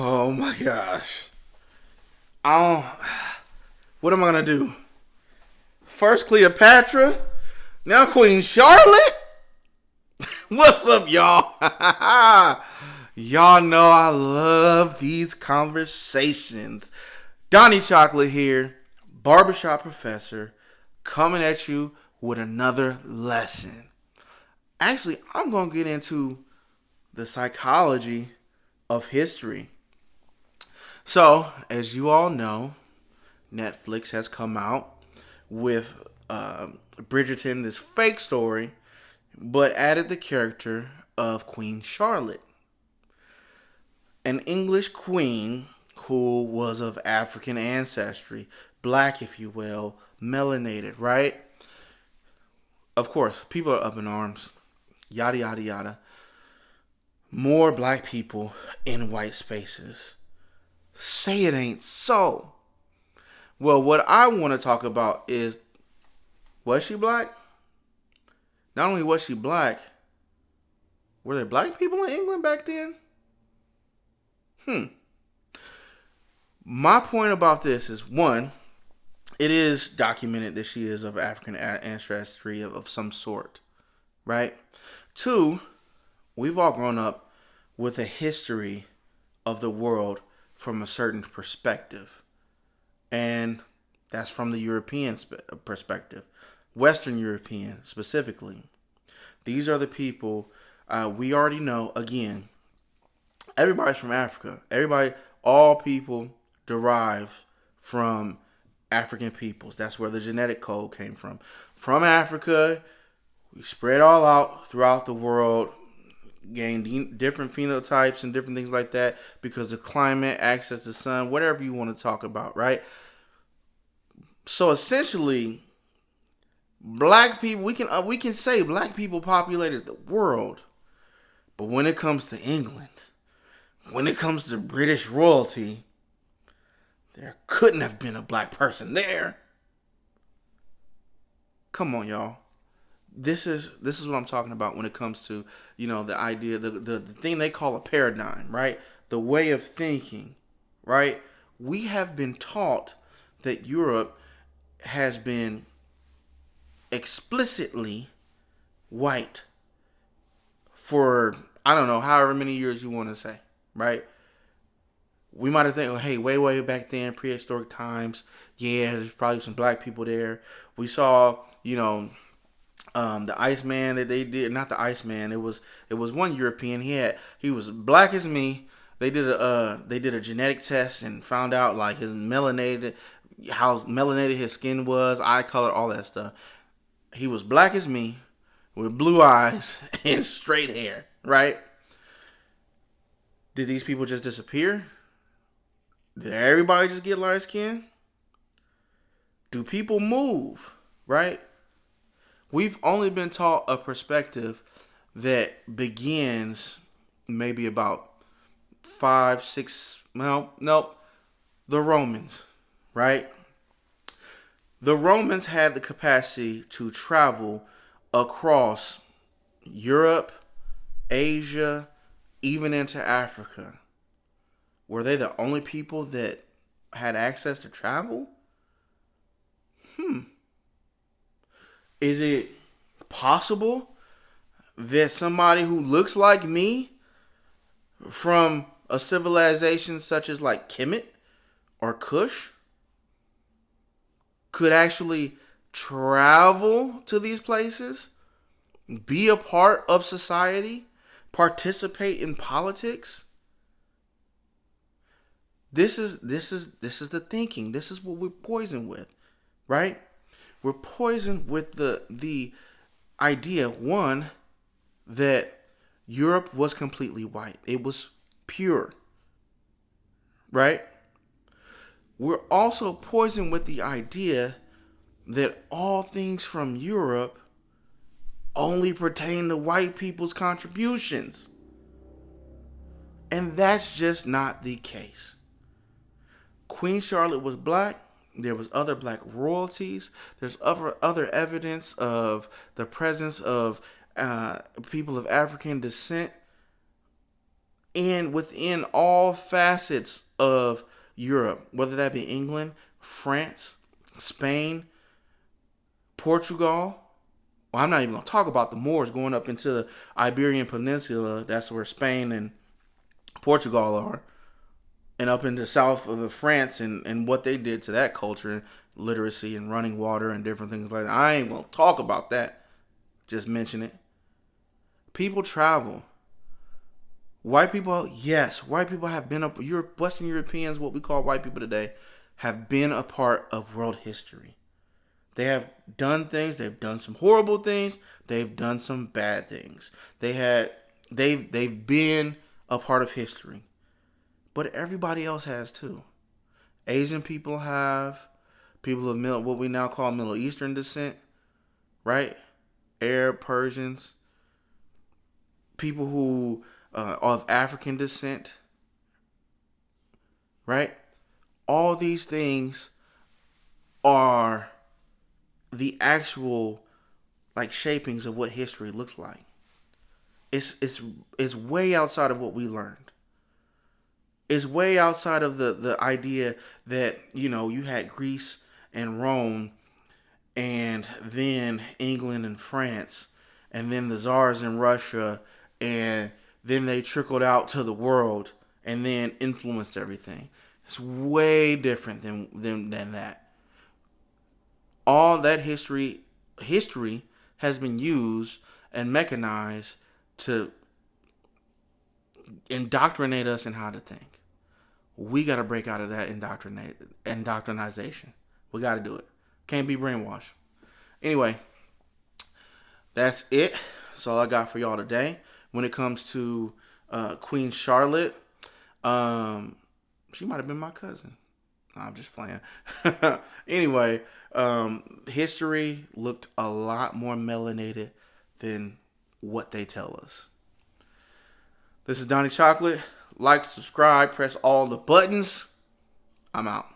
Oh my gosh. I don't, what am I gonna do? First Cleopatra, now Queen Charlotte? What's up, y'all? Y'all know I love these conversations. Donnie Chocolate here, barbershop professor, coming at you with another lesson. Actually, I'm gonna get into the psychology of history. So, as you all know, Netflix has come out with Bridgerton, this fake story, but added the character of Queen Charlotte, an English queen who was of African ancestry, black, if you will, melanated, right? Of course, people are up in arms, yada, yada, yada. More black people in white spaces. Say it ain't so. Well, what I want to talk about is, was she black? Not only was she black, were there black people in England back then? My point about this is, one, it is documented that she is of African ancestry of some sort, right? Two, we've all grown up with a history of the world from a certain perspective. And that's from the European perspective, Western European specifically. These are the people we already know. Again, everybody's from Africa. All people derive from African peoples. That's where the genetic code came from. From Africa, we spread all out throughout the world, gained different phenotypes and different things like that because of climate, access to sun, whatever you want to talk about, right? So essentially, black people, we can say black people populated the world, but when it comes to England, when it comes to British royalty, there couldn't have been a black person there. Come on, y'all. This is what I'm talking about when it comes to, the idea, the thing they call a paradigm, right? The way of thinking, right? We have been taught that Europe has been explicitly white for, I don't know, however many years you want to say, right? We might have think, oh, hey, way back then, prehistoric times, yeah, there's probably some black people there. We saw, the Iceman that they did, not the Iceman. It was one European. He was black as me. They did a genetic test and found out like how melanated his skin was, eye color, all that stuff. He was black as me, with blue eyes and straight hair. Right? Did these people just disappear? Did everybody just get light skin? Do people move? Right? We've only been taught a perspective that begins maybe about 5, 6. Well, nope. The Romans, right? The Romans had the capacity to travel across Europe, Asia, even into Africa. Were they the only people that had access to travel? Is it possible that somebody who looks like me from a civilization such as like Kemet or Kush could actually travel to these places, be a part of society, participate in politics? This is the thinking. This is what we're poisoned with, right? We're poisoned with the idea, one, that Europe was completely white. It was pure, right? We're also poisoned with the idea that all things from Europe only pertain to white people's contributions. And that's just not the case. Queen Charlotte was black. There was other black royalties. There's other evidence of the presence of people of African descent and within all facets of Europe, whether that be England, France, Spain, Portugal. Well, I'm not even going to talk about the Moors going up into the Iberian Peninsula. That's where Spain and Portugal are. And up into south of the France and what they did to that culture, literacy and running water and different things like that. I ain't going to talk about that. Just mention it. People travel. White people, yes, white people have been up. Western Europeans, what we call white people today, have been a part of world history. They have done things. They've done some horrible things. They've done some bad things. They've been a part of history. But everybody else has too. Asian people have, people of what we now call Middle Eastern descent, right? Arab, Persians, people who are of African descent, right? All these things are the actual like shapings of what history looks like. It's way outside of what we learned. It's way outside of the idea that, you had Greece and Rome and then England and France and then the czars in Russia, and then they trickled out to the world and then influenced everything. It's way different than that. All that history has been used and mechanized to indoctrinate us in how to think. We got to break out of that indoctrination. We got to do it. Can't be brainwashed. Anyway, that's it. That's all I got for y'all today. When it comes to Queen Charlotte, she might have been my cousin. No, I'm just playing. Anyway, history looked a lot more melanated than what they tell us. This is Donnie Chocolate. Like, subscribe, press all the buttons. I'm out.